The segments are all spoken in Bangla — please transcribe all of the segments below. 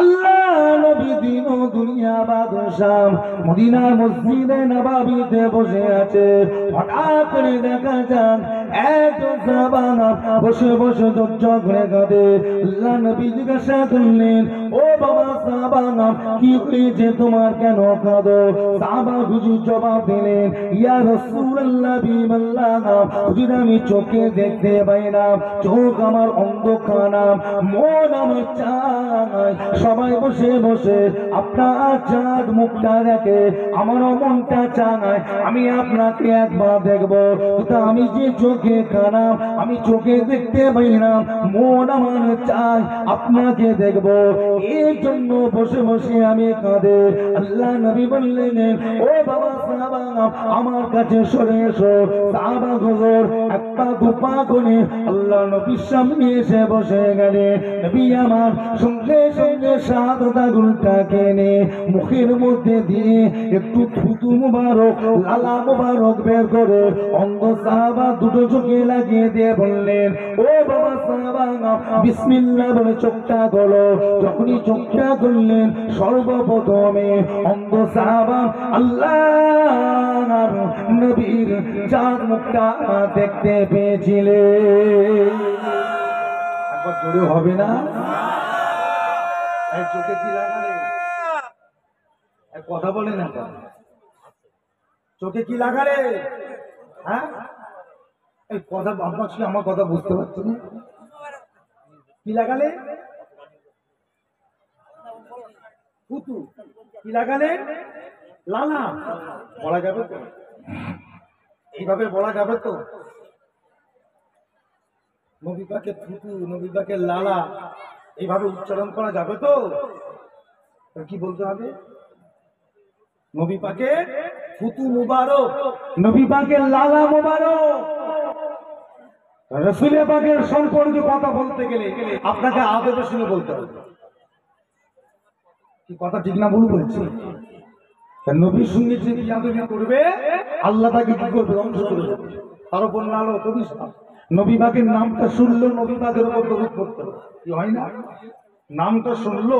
আল্লাহ নবী দিন ও দুনিয়া বাদশাহ মদিনার মসজিদে নববীতে বসে আছে। হঠাৎ করে দেখা যান একজন সাহাবা বসে বসে ধৈর্য ধরে কাঁদে। আল্লাহ নবী জিজ্ঞাসা করলেন, ও বাবা সাহাবা, কি হয়েছে তোমার, কেন কাঁদো? সাহাবা হুজুর জবাব দিলেন, ইয়া রাসূলুল্লাহ বিল্লাহ, হুজুর আমি চোখে দেখতে পাই না, চোখ আমার অন্ধকার, মন আমার চায় সবাই বসে বসে আপনার চাঁদ মুখটা দেখে, আমারও মনটা চায় আমি আপনাকে একবার দেখবো, কিন্তু আমি যে চোখে খানা, আমি চোখে দেখতে পাই না, মন আমার চায় আপনাকে দেখবো, এই জন্য বসে বসে আমি কাঁদে। আল্লাহ নবী বললেন, ও বাবা সাহাবা, আমার কাছে সরে এসো। সাহাবা হুজুর একটা দুপা করে আল্লাহ নবীর সামনে এসে বসে গেলেন। নবী আমার সঙ্গে সঙ্গে শাহাদাত আঙ্গুলটাকে নে মুখের মধ্যে দিয়ে একটু থুতু মুবারক, লালা মুবারক বের করে অঙ্গ সাহাবা দুটো চোখে লাগিয়ে দিয়ে বললেন, ও বাবা সাহাবা, বিসমিল্লাহ বলে চোখটা খোলো। যখনই চোখটা খুললেন সর্বপ্রথমে অঙ্গ সাহাবা আল্লাহর নবীর চাঁদ মুখটা দেখতে পেয়েছিলেন। একবার জোরে হবে না? এই চোখে কি লাগালে? কথা বলে না, চোখে কি লাগালে? হ্যাঁ, এই কথা আপনার সঙ্গে আমার কথা বুঝতে পারছি না। কি লাগালে? পুতু। কি লাগালে? লালা। বলা যাবে তো? এইভাবে বলা যাবে তো? নবী পাকের থুতু, নবী পাকের লালা এইভাবে উচ্চারণ করা যাবে তো? কি বলতে হবে? নবী পাকের থুতু মুবারক, নবী পাকের লালা মুবারক। রাসূল পাকের সম্পর্কে কথা বলতে গেলে আপনাকে আদবে শুনে বলতে হবে। কি কথা ঠিক না ভুল বলছি? নবীর সঙ্গে যে বিয়াদবি করবে আল্লাহ তাকে কি করবে? ধ্বংস করে দেবে। তার উপর নালো কবি নবী পাকের নামটা শুনলো নবী পাকের উপর দরুদ পড়তে হবে। কি হয় না? নামটা শুনলো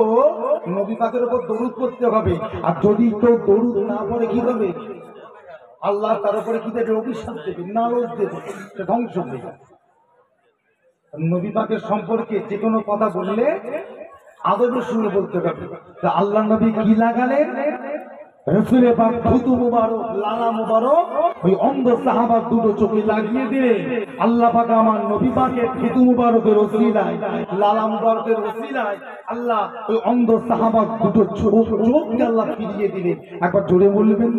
নবী পাকের উপর দরুদ পড়তে হবে। আর যদি কেউ দরুদ না পড়ে কি হবে? আল্লাহ তার উপরে কি দেবে? অভিশাপ দেবে, নালজ দেবে, সে ধ্বংস দেবে। নবী পাকের সম্পর্কে যে কোনো কথা বললে আদবের সঙ্গে বলতে হবে। আল্লাহ নবী কি লাগালেন? রাসূল পাক থুতু মুবারক, লালা মুবারক ওই অন্ধ সাহাবার দুটো চোখে লাগিয়ে দিলেন। আল্লাহ পাক আমার নবী পাকের থুতু মুবারকের ওসিলায়, লালা মুবারকের ওসিলায় আল্লাহ ওই অন্ধ সাহাবার দুটো চোখকে আল্লাহ ফিরিয়ে দিলেন। একবার জোরে বলবেন।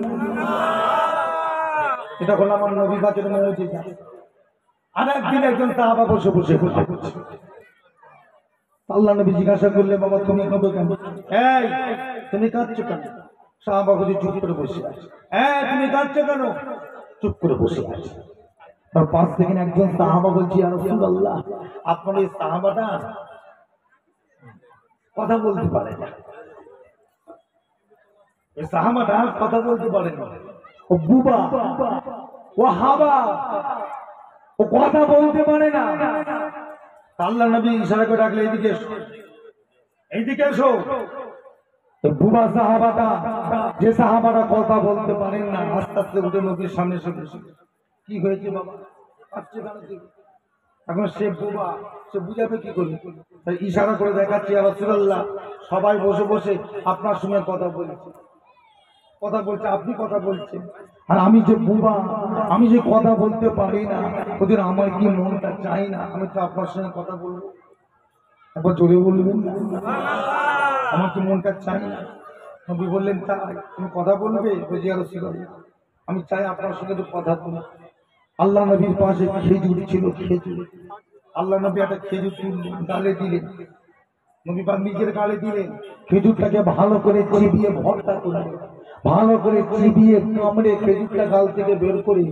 এটা হলো আমার নবী পাকের মুজিজা। আর একদিন একজন সাহাবা বসে বসে আল্লাহ নবী জিজ্ঞাসা করলে, বাবা তুমি কাঁদো কেন? এই তুমি কাঁদছো কেন? সাহাবা হুজুর চুপ করে বসে আছে। তুমি কাঁদছো কেন? চুপ করে বসে আছে। তার পাশ থেকে একজন সাহাবা বলছি, ইয়া রাসূলুল্লাহ, আপনার এই সাহাবাটা কথা বলতে পারে না। এই সাহাবাটা কথা বলতে পারে না, ও বুবা, ও হাবা, ও কথা বলতে পারে না। আল্লাহ নবী ইশারা করে ডাকলে, এইদিকে এসো, এইদিকে এসো। বুবা সাহাবাটা, যে সাহাবাটা কথা বলতে পারেন না, আস্তে আস্তে উঠে নবীর সামনে এসে বসে। কি হয়েছে বাবা? এখন সে বুবা, সে বুঝাবে কি করে? ইশারা করে দেখাচ্ছে, ইয়া রাসূলুল্লাহ, সবাই বসে বসে আপনার সঙ্গে কথা বলছে, কথা বলছে, আপনি কথা বলছেন, আর আমি যে বুবা, আমি যে কথা বলতে পারি না, ওদের আমার কি মনটা চাই না আমি তো আপনার সঙ্গে কথা বলবো। একবার জোরে বলবেন, আমার কি মনটা চাই না? নবী বললেন, তাই তুমি কথা বলবে? ইয়া রাসূলুল্লাহ, আমি চাই আপনার সঙ্গে একটু কথা বলি। আল্লাহ নবীর পাশে খেজুর ছিল, খেজুর। আল্লাহ নবী একটা খেজুর গালে দিলেন, নবী পাক নিজের গালে দিলেন। খেজুরটাকে ভালো করে চিবিয়ে ভর্তা করলেন, ভালো করে চিবিয়ে কামড়ে খেজুরটা গাল থেকে বের করে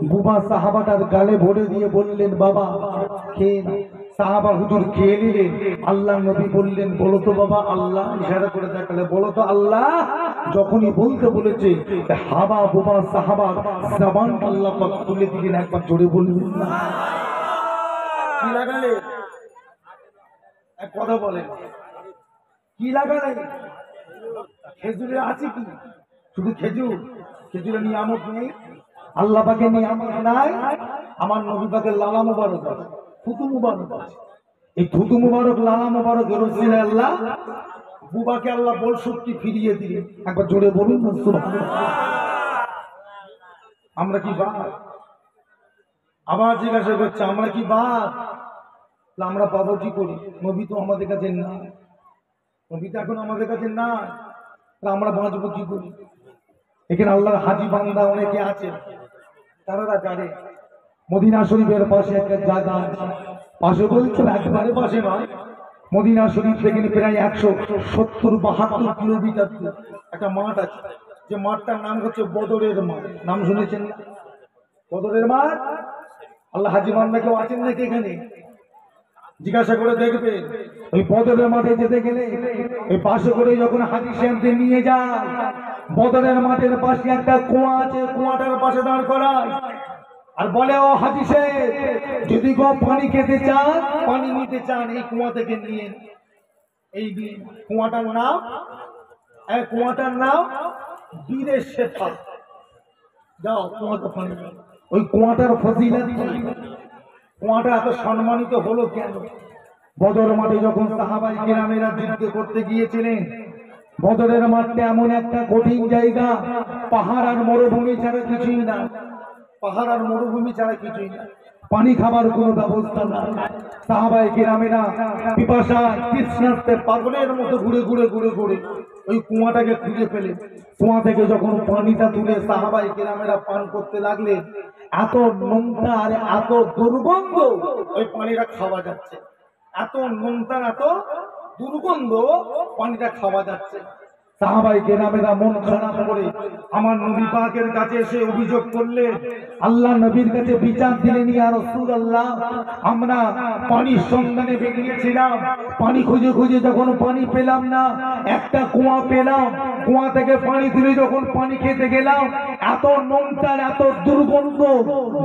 বুবা সাহাবাটার গালে ভরে দিয়ে বললেন, বাবা খেয়ে না। সাহাবা হুজুর খেয়ে নিলেন। আল্লাহ নবী বললেন, বলো তো বাবা আল্লাহ। ইশারা করে দেখালে, বলো তো আল্লাহ। যখনই বলতে বলেছে হাবা বুবা সাহাবা জবান আল্লাহ পাক খুলে দিলেন। একবার জোরে বলবেন না? কি লাগালে? এক কথা বলেন, কি লাগালে? খেজুরে আছে কি? শুধু খেজুর? খেজুরের নিয়ামত নেই? আল্লাহ পাকের নিয়ামত নাই? আমার নবী পাকের লালা মুবারক আছে, থুতু মুবারক আছে। এই থুতু মুবারক, লালা মুবারক রসিলে আল্লাহ বুবাকে আল্লাহ বল শক্তি ফিরিয়ে দিলেন। একবার জোরে বলুন সুবহানাল্লাহ। আমরা কি বাদ? আবার জিজ্ঞাসা করছে আমরা কি বাদ? আমরা পাবো কি করি? নবী তো আমাদের কাছে না, নবী তো এখন আমাদের কাছে না, আমরা বাঁচবো কি করি? এখানে আল্লাহর হাজি বান্দা অনেকে আছে, তারা জানে মদিনা শরীফের পাশে একটা জায়গা আছে। পাশে বলছে একবারে পাশে নয়, মদিনা শরীফ থেকে প্রায় 170-72 কিলোমিটার একটা মাঠ আছে, যে মাঠটার নাম হচ্ছে বদরের মাঠ। নাম শুনেছেন? বদরের মাঠ। আল্লাহ হাজি বান্দা কেউ আছেন নাকি এখানে? জিজ্ঞাসা করে দেখবেন। ওই বদরের মাঠে যেতে গেলে এই পাশে করে যখন হাজি সাহেবদের নিয়ে যায়, বদরের মাঠের পাশে একটা কুয়া আছে, কুয়াটার পাশে দাঁড় করায় আর বলে ও হাজি সাহেব, যদি কেউ পানি খেতে চান, পানি নিতে চান, এই কুয়া থেকে নিয়ে। এই কুয়াটার নাম বীরের শেফা। যাও কুয়াটা পানি। ওই কুয়াটার ফজিলত, কুয়াটা এত সম্মানিত হলো কেন? বদর মাঠে যখন সাহাবায়ে কেরামেরা যুদ্ধ করতে গিয়েছিলেন, বদরের মাঠটা এমন একটা কঠিন জায়গা, পাহাড় আর মরুভূমি ছাড়া কিছুই না, পাহাড় আর মরুভূমি ছাড়া কিছুই না, পানি খাবার কোনো ব্যবস্থা না। সাহাবায়ে কেরামেরা পিপাসায় তৃষ্ণার্তে পাগলের মতো ঘুরে ঘুরে ঘুরে ঘুরে ওই কুয়াটাকে খুঁজে পেলে, কুয়া থেকে যখন পানিটা তুলে সাহাবায়ে কেরামেরা পান করতে লাগলেন, এত নোংরা আর এত দুর্গন্ধ, ওই পানিটা খাওয়া যাচ্ছে। এত নোংরা, এত দুর্গন্ধ, পানিটা খাওয়া যাচ্ছে। সাহাবায়ে কেরামেরা মন খারাপ করে আমার নবী পাকের কাছে এসে অভিযোগ করলেন, আল্লাহ নবীর কাছে বিচার দিলেন, ইয়া রাসূলুল্লাহ, আমরা পানির সন্ধানে বেরিয়েছিলাম, পানি খুঁজে খুঁজে যখন পানি পেলাম না, একটা কুয়া পেলাম, কুয়া থেকে পানি তুলে যখন পানি খেতে গেলাম, এত নোংরা, এত দুর্গন্ধ,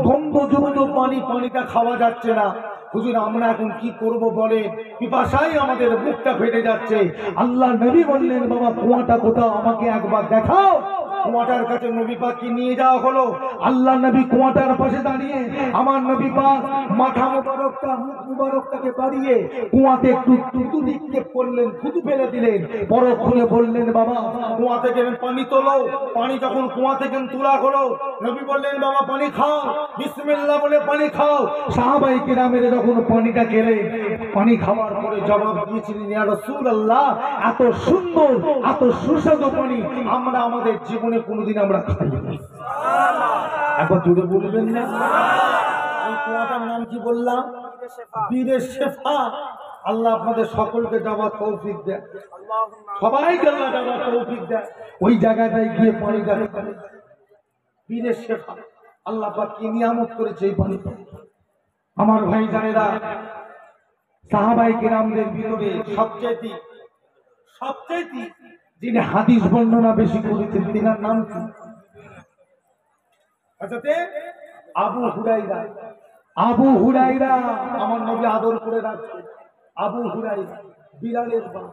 গন্ধযুক্ত পানি, পানিটা খাওয়া যাচ্ছে না। হুজুর আমরা এখন কি করব বলে? পিপাসায় আমাদের বুকটা ফেটে যাচ্ছে। আল্লাহ নবী বললেন, বাবা কুয়াটা কোথাও আমাকে একবার দেখাও। কুয়াটার কাছে নবী পাককে নিয়ে যাওয়া হলো। আল্লাহ নবী কুয়াটার পাশে দাঁড়িয়ে আমার নবী পাক মাথা মুবারকটা, মুখ মুবারকটাকে বাড়িয়ে কুয়াতে একটু থুতু নিক্ষেপ করলেন, থুতু ফেলে দিলেন। পরক্ষণে বললেন, বাবা কুয়া থেকে পানি তোলো। পানি যখন কুয়া থেকে তোলা হলো, নবী বললেন, বাবা পানি খাও, বিসমিল্লাহ বলে পানি খাও। সাহাবায়ে কেরামেরা যখন পানিটা খেলে, পানি খাওয়ার পরে জবাব দিয়েছিলেন, ইয়া রাসূলুল্লাহ, এত সুন্দর, এত সুস্বাদু পানি আমরা আমাদের জীবনে কোনোদিন আমরা খাইনি। একবার জোরে বলবেন না? এই কুয়াটার নাম কি বললাম? বীরের শেফা। আল্লাহ আপনাদের সকলকে যাওয়ার তৌফিক দেয়, সবাইকে আল্লাহ যাওয়ার তৌফিক দেয়। ওই জায়গাটায় গিয়ে পানি দেখতে হবে। বীরের শেফা, আল্লাহ পাক কি নিয়ামত করেছে এই পানি। আমার ভাই জানেরা, সাহাবায়ে কেরামদের ভিতরে সবচেয়ে যিনি হাদিস বর্ণনা বেশি করেছেন, তিনার নাম কি? আবু হুরায়রা। আবু হুরায়রা আমার নবী আদর করে রাখছে। আবু হুরায়রা বিলালের বাপ।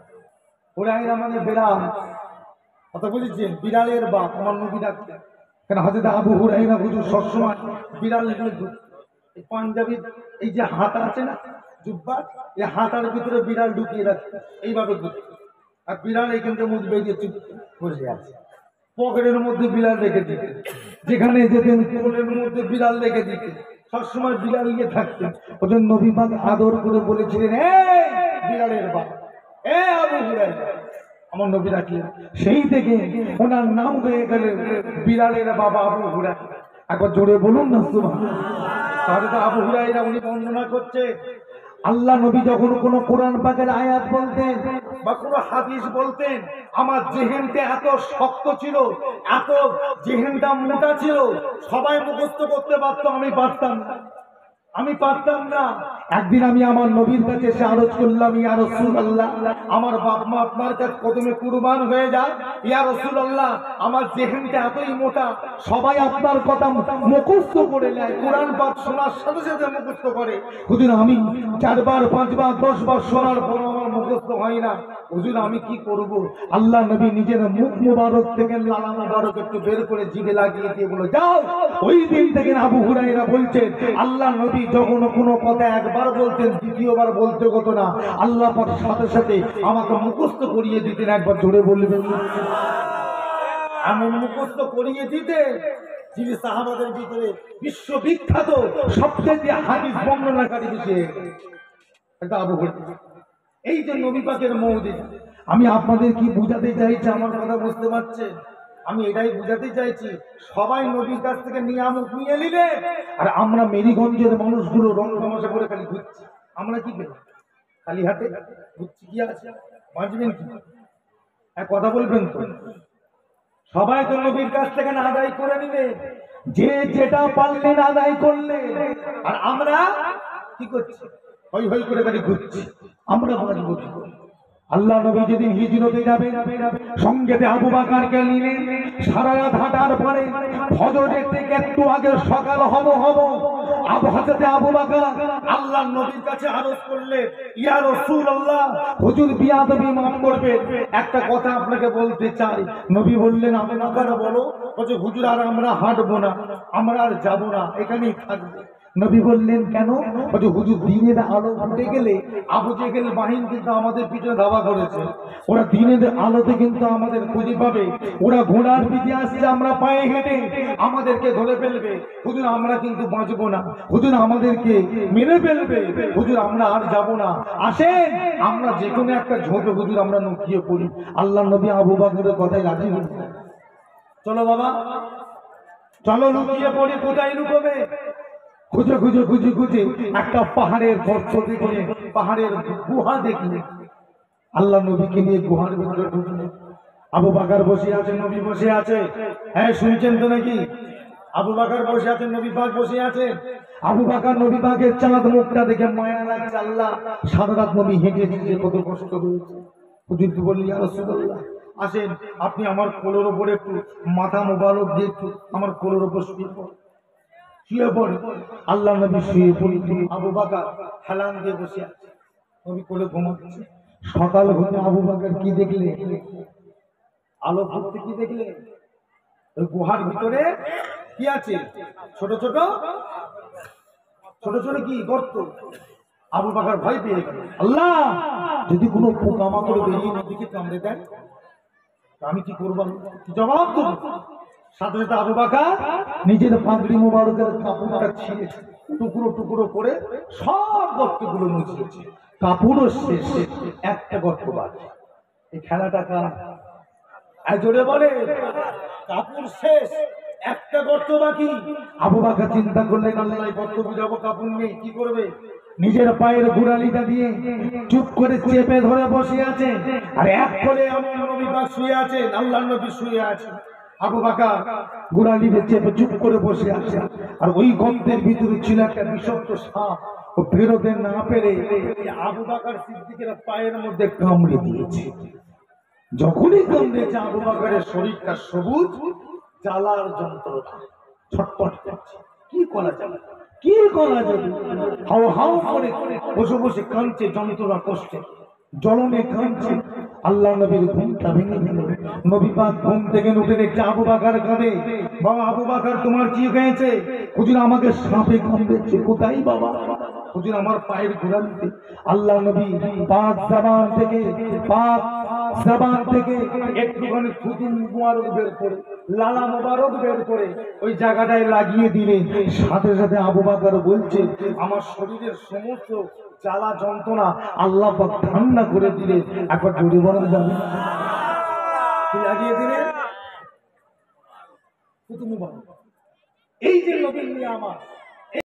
হুরায়রা মানে বেলাল, কথা বুঝেছেন? বিলালের বাপ আমার নবী রাখছে। কেন হযরত আবু হুরায়রা হুজুর সবসময় বিলাল এই পাঞ্জাবি, এই যে হাতা আছে না জুব্বা, এই হাতার ভিতরে বিড়াল ঢুকিয়ে রাখছে, এইভাবে ঘুরছে। আর বিড়াল এখান থেকে মুখ বেরিয়ে চুপ বসে আছে। পকেটের মধ্যে বিড়াল রেখে দিতে, যেখানে যেতেন কোলের মধ্যে বিড়াল রেখে দিতে, সবসময় বিড়াল নিয়ে থাকতেন। ওজন নবী পাক আদর করে বলেছিলেন, এই বিড়ালের বাপ, এ আবু হুরায়রা, আমার নবী রাখলেন। সেই থেকে ওনার নাম হয়ে গেল বিড়ালের বাবা আবু হুরায়রা। একবার জোরে বলুন না সুবহানাল্লাহ। তাহলে তো আবু হুরায়রা উনি বর্ণনা করছে, আল্লাহ নবী যখন কোন কোরআন পাকের আয়াত বলতেন বা কোন হাদিস বলতেন, আমার জেহেনটা এত শক্ত ছিল, এত জেহেনটা মোটা ছিল, সবাই মুখস্থ করতে পারতো, আমি পারতাম না। একদিন আমি আমার নবীর কাছে এসে আরজ করলাম, ইয়া রাসূলুল্লাহ, আমার বাপ মা আপনার কাছে কদমে কুরবান হয়ে যায়। ইয়া রাসূলুল্লাহ, আমার জেহেনটা এতই মোটা, সবাই আপনার কথা মুখস্থ করে নেয়, কোরআন পাক শোনার সাথে সাথে মুখস্থ করে। হুজুর আমি 4 বার 5 বার 10 বার শোনার পর আমার মুখস্থ মুখস্থ হয় না। হুজুর আমি কি করব? আল্লাহ নবী নিজের মুখ মুবারক থেকে লালা মুবারক একটু বের করে জিভে লাগিয়ে দিয়ে বলে যাও। ওই দিন থেকে আবু হুরায়রা বলছেন আল্লাহ নবী যখন কোনো কথা একবার বলতেন দ্বিতীয়বার বলতে হতো না, আল্লাহ পাক সাথে সাথে আমাকে মুখস্থ করিয়ে দিতেন। একবার জোরে বলবেন এমন মুখস্থ করিয়ে দিতেন যিনি সাহাবাদের ভিতরে বিশ্ববিখ্যাত সবচেয়ে হাদিস বর্ণনাকারী বিষয়ে এটা আবু হুরায়রা। এই যে নবী পাকের মওলিদ, আমি আপনাদের কি বুঝাতে চাইছি? আমার কথা বুঝতে পারছেন? আমি এটাই বুঝাতে চাইছি সবাই নবীর কাছ থেকে নিয়ামত নিয়ে নিলে আর আমরা মেরিগঞ্জের মানুষগুলো রং তামাশা করে খালি ঘুরছি। আমরা কি করি? খালি হাতে ঘুরছি। কি আছে? বাঁচবেন কি? এক কথা বলবেন তো? সবাই তো নবীর কাছ থেকে না আদায় করে নিলে, যে যেটা পারলেন আদায় করলে, আর আমরা কি করছি? হই হই করে খালি ঘুরছি। আমরা বাঁচবো কি করে? আল্লাহ নবী যেদিন হিজরতে যাবেন সঙ্গেতে আবু বকরকে নিলেন। সারা রাত হাঁটার পরে ফজরের থেকে একটু আগে সকাল হব হযরত আবু বকর আল্লাহর নবীর কাছে আরজ করলেন, ইয়া রাসূলুল্লাহ, হুজুর বিয়াদবি মাফ করবে, একটা কথা আপনাকে বলতে চাই। নবী বললেন আবু বকর বলো। বলছে হুজুর আর আমরা হাঁটবো না, আমরা আর যাব না, এখানেই থাকবো। নবী বললেন কেন? বলছে হুজুর দিনের আলো ফুটে গেলে আবু জেহেল বাহিনী কিন্তু আমাদের পিছনে ধাওয়া করেছে, ওরা দিনের আলোতে কিন্তু আমাদের খুঁজে পাবে, ওরা ঘোড়ার পিঠে আসছে, আমরা পায়ে হেঁটে আমাদেরকে ধরে ফেলবে। হুজুর আমরা কিন্তু বাঁচবো না, হুজুর আমাদেরকে মেরে ফেলবে, হুজুর আমরা আর যাব না, আসেন আমরা যে কোনো একটা ঝোপে হুজুর আমরা লুকিয়ে পড়ি। আল্লাহ নবী আবু বকরের কথায় রাজি হলেন। চলো বাবা চলো লুকিয়ে পড়ি। কোথায় লুকোবে? খুঁজে খুঁজে খুঁজে খুঁজে একটা পাহাড়ের গর্ত দেখলে, পাহাড়ের গুহা দেখলে আল্লাহ নবীকে নিয়ে গুহার ভিতরে ঢুকলেন। আবু বকর বসে আছে, নবী বসে আছে। হ্যাঁ শুনছেন তো নাকি? আবু বকর বসে আছেন, নবী পাক বসে আছে। আবু বকর নবী পাকের চাঁদ মুখটা দেখে মায়া লাগছে। আল্লাহ সারা রাত নবী হেঁটে হেঁটে কত কষ্ট হয়েছে। হুজুর বললি ইয়া রাসূলুল্লাহ আসেন আপনি আমার কোলের উপরে একটু মাথা মোবারক দিয়ে একটু আমার কোলের উপর শুয়ে পড়ে। আল্লাহ নবী শুয়ে পড়লেন, আবু বকর হেলান দিয়ে বসে আছে, নবী কোলে ঘুমাচ্ছে। সকাল হতে আবু বকর কি দেখলে? আলো ফুটতে কি দেখলে? ওই গুহার ভিতরে কি আছে? ছোট ছোট ছোট ছোট কি গর্ত। আবু বকর ভয় পেয়ে গেল, আল্লাহ যদি কোনো পোকামাকড় বেরিয়ে নদীকে কামড়ে দেয় আমি কি করবো? কি জবাব দেবো? সাথে সাথে আবু বকর নিজের পাগড়ি মোবারকের কাপড়টা ছিঁড়ে টুকরো টুকরো করে সব গর্তগুলো মুছিয়েছে। কাপড়ও শেষ, একটা গর্ত বাকি। এই খেলাটা কার? জোরে বলে। কাপড় শেষ, একটা গর্ত বাকি। আবু বকর চিন্তা করলেন আল্লাহ গর্ত বুঝাবো, কাপড় নেই, কি করবে? নিজের পায়ের গোড়ালিটা দিয়ে চুপ করে চেপে ধরে বসে আছে। আর এক কোলে আমার নবী পাক শুয়ে আছেন, আল্লাহর নবী শুয়ে আছেন। আবু বকর গোড়ালিতে চেপে চুপ করে বসে আছে। আর ওই গর্তের ভিতরে ছিল একটা বিষাক্ত সাপ। ও বেরোতে না পেরে আবু বকর সিদ্দিকের পায়ের মধ্যে কামড়ে দিয়েছে। যখনই কামড়েছে আবু বকরের শরীরটা সবুজ, জ্বালার যন্ত্রণা ছটপট করছে। কি করা যাবে? কি করা যাবে? হাও হাও করে বসে বসে কাঁদছে, যন্ত্রণা কষ্টে জ্বলনে কাঁদছে। আল্লাহ নবীর ঘুমটা ভেঙে গেল। নবী পাক ঘুম থেকে উঠে দেখছে আবু বকর কাঁদে। বাবা আবু বকর তোমার কি হয়েছে? হুজুর আমাকে সাপে কামড়েছে। কোথায় বাবা? হুজুর আমার পায়ের গোড়ালিতে। আল্লাহ নবী পাক জবান থেকে একটুখানি থুতু মুবারক বের করে, লালা মুবারক বের করে ওই জায়গাটায় লাগিয়ে দিলেন। সাথে সাথে আবু বকর বলছে আমার শরীরের সমস্ত জ্বালা যন্ত্রণা আল্লাহ পাক ঠান্ডা করে দিলে। একবার জোরে বলা যাবে? কি লাগিয়ে দিলেন? থুতু মুবারক। এই যে নবীর নিয়ামত,